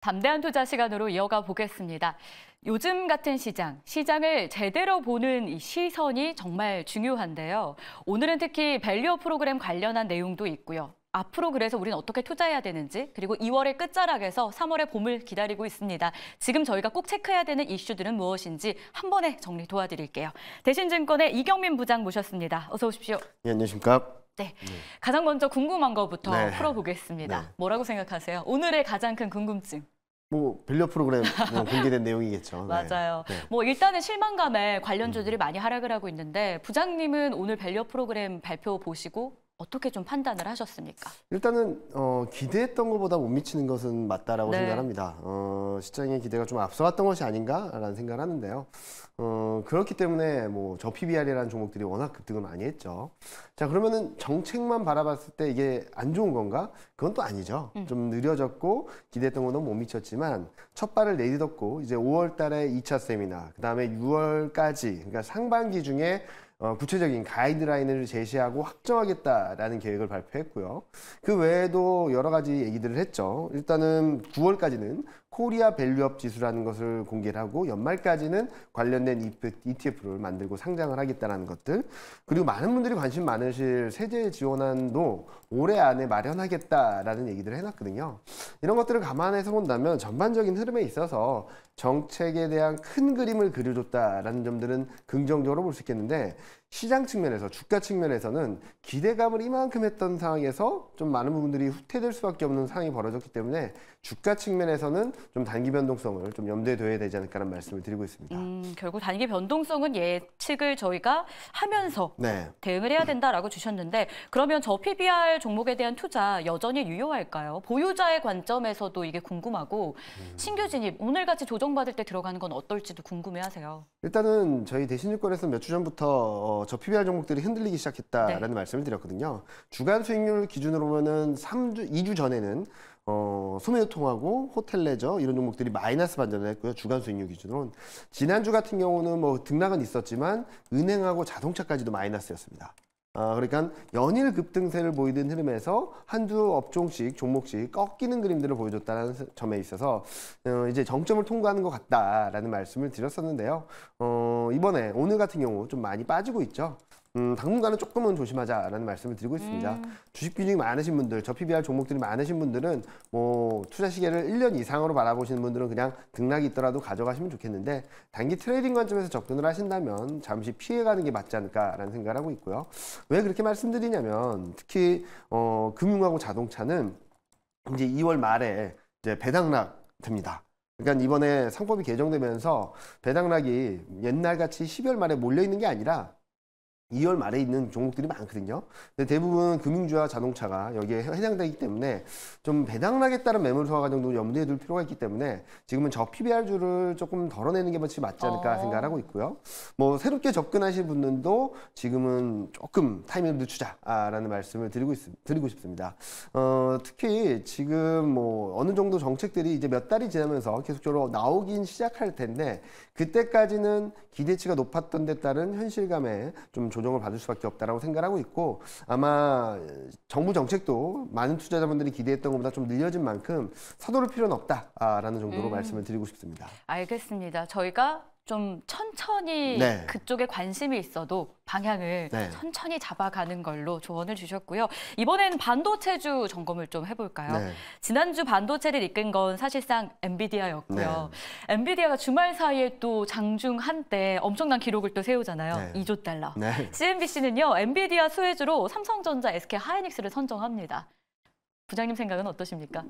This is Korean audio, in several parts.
담대한 투자 시간으로 이어가 보겠습니다. 요즘 같은 시장을 제대로 보는 이 시선이 정말 중요한데요. 오늘은 특히 밸류업 프로그램 관련한 내용도 있고요. 앞으로 그래서 우리는 어떻게 투자해야 되는지, 그리고 2월의 끝자락에서 3월의 봄을 기다리고 있습니다. 지금 저희가 꼭 체크해야 되는 이슈들은 무엇인지 한 번에 정리 도와드릴게요. 대신증권의 이경민 부장 모셨습니다. 어서 오십시오. 네, 안녕하십니까? 네, 가장 먼저 궁금한 것부터 풀어보겠습니다. 네. 뭐라고 생각하세요? 오늘의 가장 큰 궁금증. 밸류업 프로그램 공개된 내용이겠죠. 맞아요. 네. 일단은 실망감에 관련주들이 많이 하락을 하고 있는데 부장님은 오늘 밸류업 프로그램 발표 보시고 어떻게 좀 판단을 하셨습니까? 일단은 기대했던 것보다 못 미치는 것은 맞다라고 네. 생각합니다. 시장의 기대가 좀 앞서갔던 것이 아닌가라는 생각을 하는데요. 그렇기 때문에 저 PBR이라는 종목들이 워낙 급등을 많이 했죠. 자, 그러면은 정책만 바라봤을 때 이게 안 좋은 건가? 그건 또 아니죠. 좀 느려졌고 기대했던 거는 못 미쳤지만 첫 발을 내딛었고 이제 5월 달에 2차 세미나, 그다음에 6월까지 그러니까 상반기 중에 구체적인 가이드라인을 제시하고 확정하겠다라는 계획을 발표했고요. 그 외에도 여러 가지 얘기들을 했죠. 일단은 9월까지는 코리아 밸류업 지수라는 것을 공개를 하고 연말까지는 관련된 ETF를 만들고 상장을 하겠다는 것들, 그리고 많은 분들이 관심 많으실 세제 지원안도 올해 안에 마련하겠다라는 얘기들을 해놨거든요. 이런 것들을 감안해서 본다면 전반적인 흐름에 있어서 정책에 대한 큰 그림을 그려줬다라는 점들은 긍정적으로 볼 수 있겠는데, 시장 측면에서, 주가 측면에서는 기대감을 이만큼 했던 상황에서 좀 많은 부분들이 후퇴될 수밖에 없는 상황이 벌어졌기 때문에 주가 측면에서는 좀 단기 변동성을 좀 염두에 둬야 되지 않을까라는 말씀을 드리고 있습니다. 결국 단기 변동성은 예측을 저희가 하면서 대응을 해야 된다라고 주셨는데, 그러면 저 PBR 종목에 대한 투자 여전히 유효할까요? 보유자의 관점에서도 이게 궁금하고, 신규 진입, 오늘같이 조정받을 때 들어가는 건 어떨지도 궁금해하세요. 일단은 저희 대신증권에서 몇 주 전부터 저 PBR 종목들이 흔들리기 시작했다라는 말씀을 드렸거든요. 주간 수익률 기준으로 보면은 2주 전에는 소매유통하고 호텔 레저 이런 종목들이 마이너스 반전을 했고요. 주간 수익률 기준으로는. 지난주 같은 경우는 등락은 있었지만 은행하고 자동차까지도 마이너스였습니다. 그러니까 연일 급등세를 보이던 흐름에서 한두 업종씩, 종목씩 꺾이는 그림들을 보여줬다는 점에 있어서 이제 정점을 통과하는 것 같다라는 말씀을 드렸었는데요. 이번에 오늘 같은 경우 좀 많이 빠지고 있죠. 당분간은 조금은 조심하자라는 말씀을 드리고 있습니다. 주식 비중이 많으신 분들, 저 PBR 종목들이 많으신 분들은 투자 시계를 1년 이상으로 바라보시는 분들은 그냥 등락이 있더라도 가져가시면 좋겠는데, 단기 트레이딩 관점에서 접근을 하신다면 잠시 피해가는 게 맞지 않을까라는 생각을 하고 있고요. 왜 그렇게 말씀드리냐면, 특히 금융하고 자동차는 이제 2월 말에 이제 배당락 됩니다. 그러니까 이번에 상법이 개정되면서 배당락이 옛날같이 12월 말에 몰려있는 게 아니라 2월 말에 있는 종목들이 많거든요. 근데 대부분 금융주와 자동차가 여기에 해당되기 때문에 좀 배당락에 따른 매물 소화 과정도 염두에 둘 필요가 있기 때문에 지금은 저 PBR주를 조금 덜어내는 게 맞지 않을까 생각을 하고 있고요. 새롭게 접근하신 분들도 지금은 조금 타이밍을 늦추자라는 말씀을 드리고 싶습니다. 특히 지금 어느 정도 정책들이 이제 몇 달이 지나면서 계속적으로 나오긴 시작할 텐데, 그때까지는 기대치가 높았던 데 따른 현실감에 좀 조정을 받을 수밖에 없다라고 생각하고 있고, 아마 정부 정책도 많은 투자자분들이 기대했던 것보다 좀 늦어진 만큼 서두를 필요는 없다라는 정도로 말씀을 드리고 싶습니다. 알겠습니다. 저희가 좀 천천히 그쪽에 관심이 있어도 방향을 천천히 잡아가는 걸로 조언을 주셨고요. 이번엔 반도체주 점검을 좀 해볼까요? 지난주 반도체를 이끈 건 사실상 엔비디아였고요. 엔비디아가 주말 사이에 또 장중 한때 엄청난 기록을 또 세우잖아요. 2조 달러. CNBC는요, 엔비디아 수혜주로 삼성전자, SK 하이닉스를 선정합니다. 부장님 생각은 어떠십니까?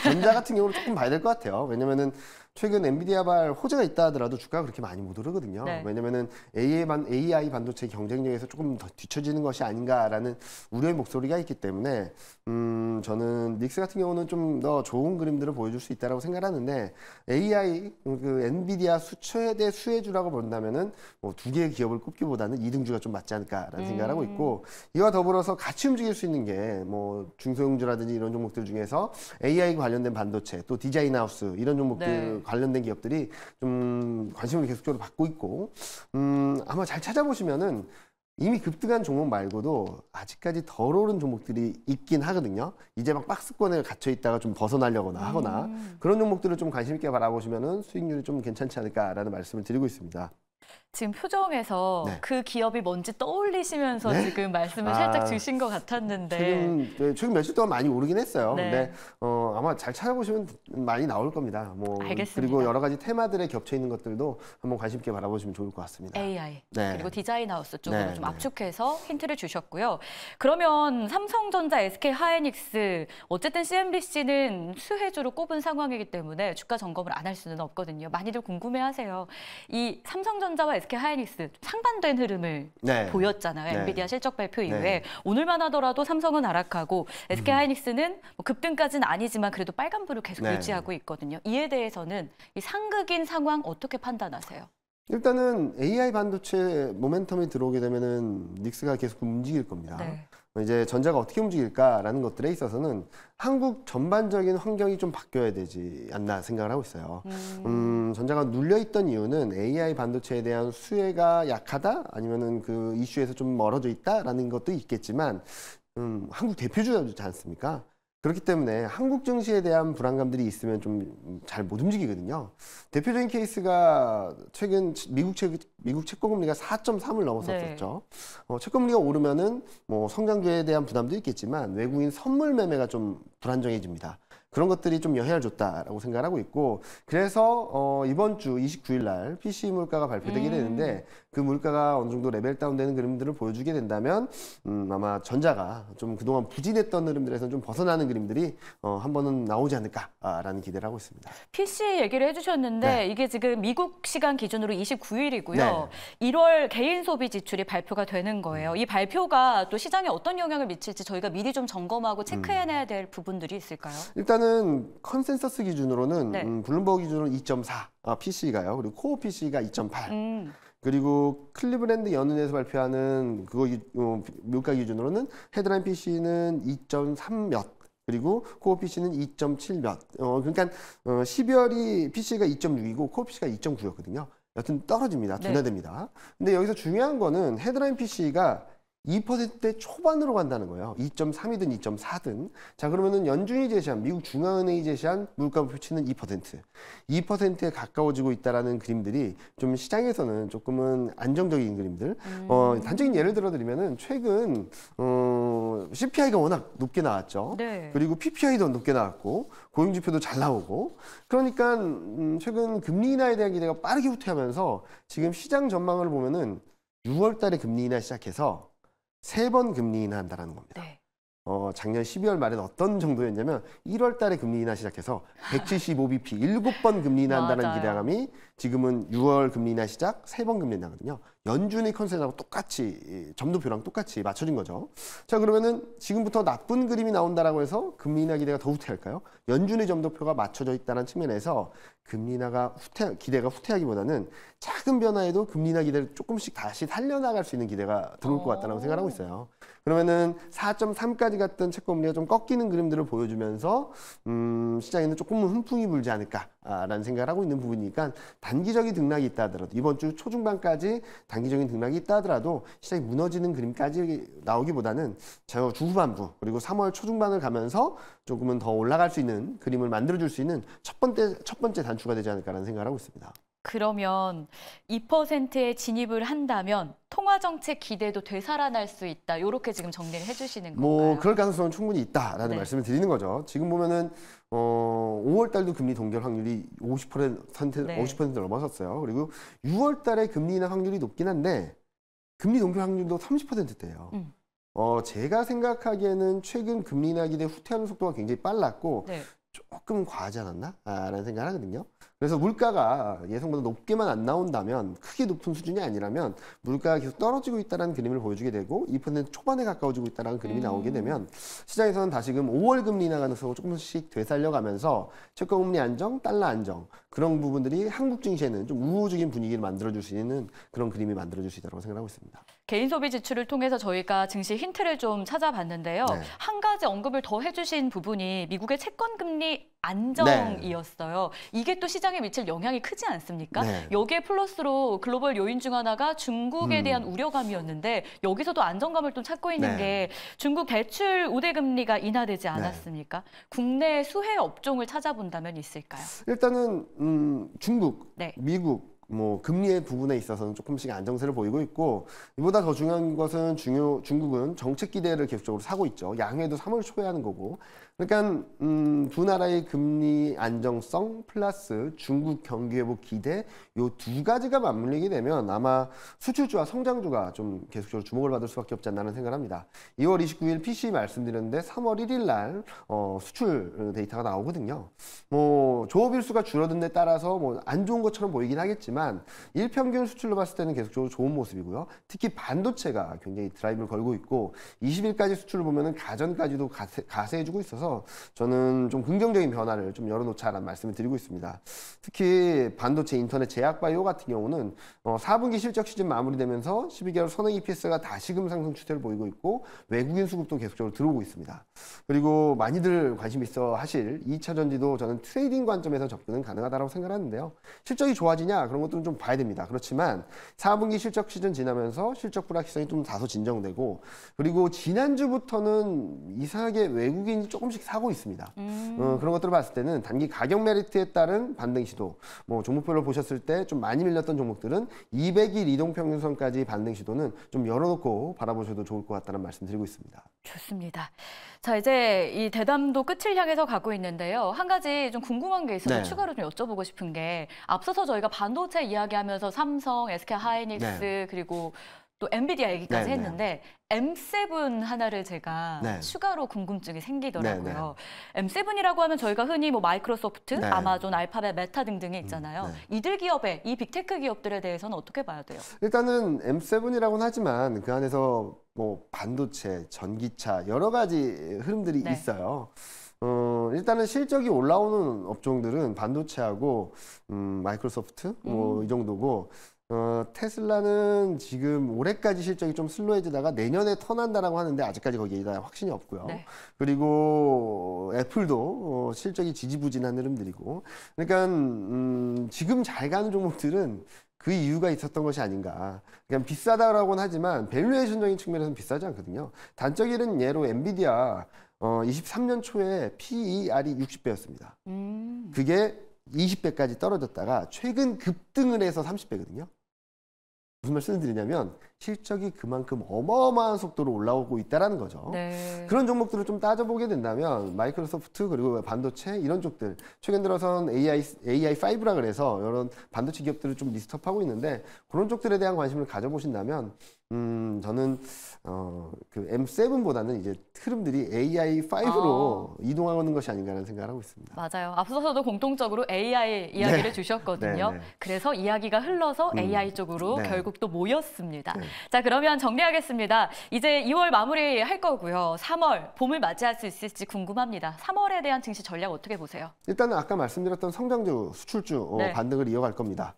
전자 같은 경우는 조금 봐야 될 것 같아요. 왜냐면은 최근 엔비디아발 호재가 있다 하더라도 주가가 그렇게 많이 못 오르거든요. 왜냐면은 AI 반도체 경쟁력에서 조금 더 뒤처지는 것이 아닌가라는 우려의 목소리가 있기 때문에 저는 닉스 같은 경우는 좀 더 좋은 그림들을 보여줄 수 있다고 생각하는데, AI 엔비디아 최대 수혜주라고 본다면은 두 개의 기업을 꼽기보다는 2등주가 좀 맞지 않을까라는 생각을 하고 있고, 이와 더불어서 같이 움직일 수 있는 게 중소형주라든지 이런 종목들 중에서 AI 관련된 반도체, 또 디자인 하우스 이런 종목들 관련된 기업들이 좀 관심을 계속적으로 받고 있고, 아마 잘 찾아보시면은 이미 급등한 종목 말고도 아직까지 덜 오른 종목들이 있긴 하거든요. 이제 막 박스권에 갇혀 있다가 좀 벗어나려거나 하거나 그런 종목들을 좀 관심 있게 바라보시면은 수익률이 좀 괜찮지 않을까라는 말씀을 드리고 있습니다. 지금 표정에서 네. 그 기업이 뭔지 떠올리시면서 네? 지금 말씀을 살짝 주신 것 같았는데 최근 며칠 동안 많이 오르긴 했어요. 네. 근데 아마 잘 찾아보시면 많이 나올 겁니다. 뭐 알겠습니다. 그리고 여러 가지 테마들에 겹쳐 있는 것들도 한번 관심 있게 바라보시면 좋을 것 같습니다. AI 네. 그리고 디자인하우스 쪽으로 네, 좀 네. 압축해서 힌트를 주셨고요. 그러면 삼성전자, SK하이닉스 어쨌든 CNBC는 수혜주로 꼽은 상황이기 때문에 주가 점검을 안 할 수는 없거든요. 많이들 궁금해하세요. 이 삼성전자와 SK하이닉스 상반된 흐름을 네. 보였잖아요. 네. 엔비디아 실적 발표 이후에 네. 오늘만 하더라도 삼성은 하락하고 SK하이닉스는 뭐 급등까지는 아니지만 그래도 빨간불을 계속 네. 유지하고 있거든요. 이에 대해서는 이 상극인 상황 어떻게 판단하세요? 일단은 AI 반도체 모멘텀이 들어오게 되면은 닉스가 계속 움직일 겁니다. 네. 이제 전자가 어떻게 움직일까라는 것들에 있어서는 한국 전반적인 환경이 좀 바뀌어야 되지 않나 생각을 하고 있어요. 전자가 눌려있던 이유는 AI 반도체에 대한 수혜가 약하다? 아니면은 그 이슈에서 좀 멀어져 있다라는 것도 있겠지만, 한국 대표주자지 않습니까? 그렇기 때문에 한국 증시에 대한 불안감들이 있으면 좀 잘 못 움직이거든요. 대표적인 케이스가 최근 미국 채권금리가 4.3을 넘어섰었죠. 네. 채권금리가 오르면은 뭐 성장주에 대한 부담도 있겠지만 외국인 선물 매매가 좀 불안정해집니다. 그런 것들이 좀 영향을 줬다라고 생각하고 있고, 그래서 이번 주 29일 날 PC 물가가 발표되게 되는데 그 물가가 어느 정도 레벨 다운되는 그림들을 보여주게 된다면 아마 전자가 좀 그동안 부진했던 흐름들에서 좀 벗어나는 그림들이 한 번은 나오지 않을까라는 기대를 하고 있습니다. PC 얘기를 해주셨는데 네. 이게 지금 미국 시간 기준으로 29일이고요. 네. 1월 개인 소비 지출이 발표가 되는 거예요. 이 발표가 또 시장에 어떤 영향을 미칠지 저희가 미리 좀 점검하고 체크해내야 될 부분들이 있을까요? 일단은 컨센서스 기준으로는 네. 블룸버그 기준으로 2.4 PC가요. 그리고 코어 PC가 2.8. 그리고 클리브랜드 연은에서 발표하는 물가 기준으로는 헤드라인 PC는 2.3 몇. 그리고 코어 PC는 2.7 몇. 그러니까 12월이 PC가 2.6이고 코어 PC가 2.9였거든요. 여튼 떨어집니다. 둔화됩니다. 근데 여기서 중요한 거는 헤드라인 PC가 2%대 초반으로 간다는 거예요. 2.3이든 2.4든. 자, 그러면은 연준이 제시한, 미국 중앙은행이 제시한 물가 목표치는 2%. 2%에 가까워지고 있다라는 그림들이 좀 시장에서는 조금은 안정적인 그림들. 단적인 예를 들어드리면은 최근, CPI가 워낙 높게 나왔죠. 네. 그리고 PPI도 높게 나왔고, 고용지표도 잘 나오고. 그러니까, 최근 금리 인하에 대한 기대가 빠르게 후퇴하면서 지금 시장 전망을 보면은 6월 달에 금리 인하 시작해서 3번 금리 인하한다는 겁니다. 네. 작년 12월 말에는 어떤 정도였냐면 1월 달에 금리 인하 시작해서 175bp 7번 금리 인하한다는 맞아요. 기대감이 지금은 6월 금리 인하 시작 3번 금리 인하거든요. 연준의 컨센서스하고 똑같이 점도표랑 똑같이 맞춰진 거죠. 자, 그러면은 지금부터 나쁜 그림이 나온다라고 해서 금리 인하 기대가 더 후퇴할까요? 연준의 점도표가 맞춰져 있다는 측면에서 금리 인하가 기대가 후퇴하기보다는 작은 변화에도 금리 인하 기대를 조금씩 다시 살려나갈 수 있는 기대가 들어올 것 같다고 생각하고 있어요. 그러면은 4.3까지 갔던 채권금리가 좀 꺾이는 그림들을 보여주면서 시장에는 조금은 훈풍이 불지 않을까라는 생각을 하고 있는 부분이니까 단기적인 등락이 있다 하더라도 이번 주 초중반까지 단기적인 등락이 있다 하더라도 시장이 무너지는 그림까지 나오기보다는 주 후반부 그리고 3월 초중반을 가면서 조금은 더 올라갈 수 있는 그림을 만들어줄 수 있는 첫 번째 단추가 되지 않을까라는 생각을 하고 있습니다. 그러면 2%에 진입을 한다면 통화정책 기대도 되살아날 수 있다. 이렇게 지금 정리를 해주시는 건가요? 뭐 그럴 가능성은 충분히 있다라는 네. 말씀을 드리는 거죠. 지금 보면은 5월 달도 금리 동결 확률이 50% 넘어섰어요. 그리고 6월 달에 금리 인하 확률이 높긴 한데 금리 동결 확률도 30%대예요. 제가 생각하기에는 최근 금리 인하 기대 후퇴하는 속도가 굉장히 빨랐고 네. 조금 과하지 않았나? 라는 생각을 하거든요. 그래서 물가가 예상보다 높게만 안 나온다면 크게 높은 수준이 아니라면 물가가 계속 떨어지고 있다는 그림을 보여주게 되고 2% 초반에 가까워지고 있다는 그림이 나오게 되면 시장에서는 다시금 5월 금리 인하 가능성을 조금씩 되살려가면서 채권금리 안정, 달러 안정 그런 부분들이 한국 증시에는 좀 우호적인 분위기를 만들어줄 수 있는 그런 그림이 만들어줄 수 있다고 생각하고 있습니다. 개인 소비 지출을 통해서 저희가 증시 힌트를 좀 찾아봤는데요. 네. 한 가지 언급을 더 해주신 부분이 미국의 채권금리 안정이었어요. 이게 또 시장에 시장에 미칠 영향이 크지 않습니까? 네. 여기에 플러스로 글로벌 요인 중 하나가 중국에 대한 우려감이었는데 여기서도 안정감을 좀 찾고 있는 게 중국 대출 우대금리가 인하되지 않았습니까? 국내 수혜 업종을 찾아본다면 있을까요? 일단은 중국, 미국, 뭐 금리의 부분에 있어서는 조금씩 안정세를 보이고 있고, 이보다 더 중요한 것은 중국은 정책 기대를 계속적으로 사고 있죠. 양회도 3월 초에 하는 거고. 그러니까 두 나라의 금리 안정성 플러스 중국 경기 회복 기대, 요 두 가지가 맞물리게 되면 아마 수출주와 성장주가 좀 계속적으로 주목을 받을 수밖에 없지 않나 생각을 합니다. 2월 29일 PCE 말씀드렸는데 3월 1일 날 수출 데이터가 나오거든요. 뭐 조업 일수가 줄어든 데 따라서 뭐 안 좋은 것처럼 보이긴 하겠지만 일평균 수출로 봤을 때는 계속적으로 좋은 모습이고요. 특히 반도체가 굉장히 드라이브를 걸고 있고 20일까지 수출을 보면은 가전까지도 가세해주고 있어서 저는 좀 긍정적인 변화를 좀 열어놓자라는 말씀을 드리고 있습니다. 특히 반도체, 인터넷, 제약바이오 같은 경우는 4분기 실적 시즌 마무리되면서 12개월 선행 EPS가 다시금 상승 추세를 보이고 있고 외국인 수급도 계속적으로 들어오고 있습니다. 그리고 많이들 관심 있어 하실 2차 전지도 저는 트레이딩 관점에서 접근은 가능하다고 생각하는데요. 실적이 좋아지냐 그런 것들은 좀 봐야 됩니다. 그렇지만 4분기 실적 시즌 지나면서 실적 불확실성이 좀 다소 진정되고, 그리고 지난주부터는 이상하게 외국인이 조금씩 사고 있습니다. 그런 것들을 봤을 때는 단기 가격 메리트에 따른 반등 시도, 뭐 종목별로 보셨을 때 좀 많이 밀렸던 종목들은 200일 이동평균선까지 반등 시도는 좀 열어놓고 바라보셔도 좋을 것 같다는 말씀 드리고 있습니다. 좋습니다. 자, 이제 이 대담도 끝을 향해서 가고 있는데요. 한 가지 좀 궁금한 게 있어서 추가로 좀 여쭤보고 싶은 게, 앞서서 저희가 반도체 이야기하면서 삼성, SK 하이닉스 그리고 또 엔비디아 얘기까지 했는데 M7 하나를 제가 추가로 궁금증이 생기더라고요. M7이라고 하면 저희가 흔히 뭐 마이크로소프트, 아마존, 알파벳, 메타 등등이 있잖아요. 이들 기업의 이 빅테크 기업들에 대해서는 어떻게 봐야 돼요? 일단은 M7이라고는 하지만 그 안에서 뭐 반도체, 전기차 여러 가지 흐름들이 있어요. 일단은 실적이 올라오는 업종들은 반도체하고 마이크로소프트 뭐 이 정도고, 테슬라는 지금 올해까지 실적이 좀 슬로해지다가 내년에 턴한다라고 하는데 아직까지 거기에 대한 확신이 없고요. 그리고 애플도 실적이 지지부진한 흐름들이고, 그러니까 지금 잘 가는 종목들은 그 이유가 있었던 것이 아닌가. 그냥 비싸다라고는 하지만 밸류에이션적인 측면에서는 비싸지 않거든요. 단적인 예로 엔비디아 23년 초에 PER이 60배였습니다. 그게 20배까지 떨어졌다가 최근 급등을 해서 30배거든요. 무슨 말씀을 드리냐면 실적이 그만큼 어마어마한 속도로 올라오고 있다는 거죠. 그런 종목들을 좀 따져보게 된다면 마이크로소프트 그리고 반도체 이런 쪽들, 최근 들어선 AI5라 그래서 이런 반도체 기업들을 좀 리스트업하고 있는데 그런 쪽들에 대한 관심을 가져보신다면 저는 그 M7보다는 이제 흐름들이 AI5로 이동하는 것이 아닌가라는 생각을 하고 있습니다. 맞아요. 앞서서도 공통적으로 AI 이야기를 주셨거든요. 그래서 이야기가 흘러서 AI 쪽으로 결국 또 모였습니다. 자, 그러면 정리하겠습니다. 이제 2월 마무리할 거고요. 3월 봄을 맞이할 수 있을지 궁금합니다. 3월에 대한 증시 전략 어떻게 보세요? 일단은 아까 말씀드렸던 성장주, 수출주 반등을 이어갈 겁니다.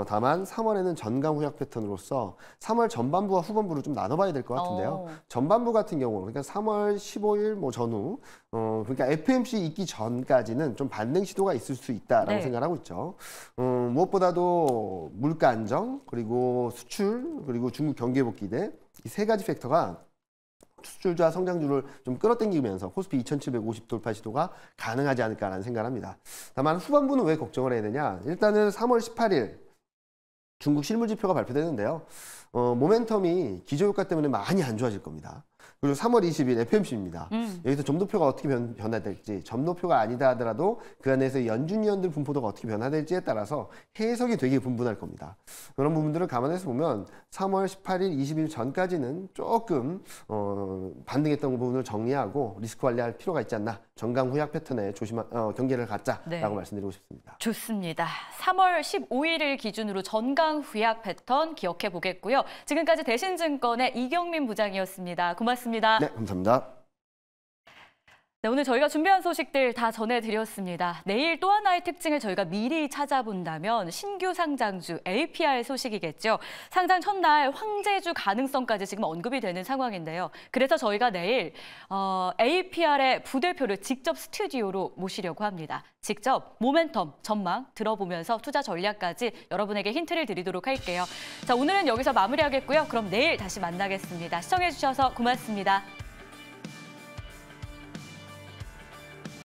다만 3월에는 전강 후약 패턴으로서 3월 전반부와 후반부를 좀 나눠봐야 될 것 같은데요. 전반부 같은 경우, 그러니까 3월 15일 뭐 전후, 그러니까 FMC 있기 전까지는 좀 반등 시도가 있을 수 있다라고 생각을 하고 있죠. 무엇보다도 물가 안정, 그리고 수출, 그리고 중국 경기 회복 기대, 이 세 가지 팩터가 수출주와 성장주를 좀 끌어당기면서 코스피 2750 돌파 시도가 가능하지 않을까라는 생각을 합니다. 다만 후반부는 왜 걱정을 해야 되냐? 일단은 3월 18일 중국 실물지표가 발표되는데요. 모멘텀이 기저효과 때문에 많이 안 좋아질 겁니다. 그리고 3월 20일 FMC입니다. 여기서 점도표가 어떻게 변화될지, 점도표가 아니다 하더라도 그 안에서 연준위원들 분포도가 어떻게 변화될지에 따라서 해석이 되게 분분할 겁니다. 그런 부분들을 감안해서 보면 3월 18일, 20일 전까지는 조금 반등했던 부분을 정리하고 리스크 관리할 필요가 있지 않나. 전강 후약 패턴에 경계를 갖자라고 말씀드리고 싶습니다. 좋습니다. 3월 15일을 기준으로 전강 후약 패턴 기억해 보겠고요. 지금까지 대신증권의 이경민 부장이었습니다. 고맙습니다. 네, 감사합니다. 네, 오늘 저희가 준비한 소식들 다 전해드렸습니다. 내일 또 하나의 특징을 저희가 미리 찾아본다면 신규 상장주 APR 소식이겠죠. 상장 첫날 황제주 가능성까지 지금 언급이 되는 상황인데요. 그래서 저희가 내일 APR의 부대표를 직접 스튜디오로 모시려고 합니다. 직접 모멘텀, 전망 들어보면서 투자 전략까지 여러분에게 힌트를 드리도록 할게요. 자, 오늘은 여기서 마무리하겠고요. 그럼 내일 다시 만나겠습니다. 시청해주셔서 고맙습니다.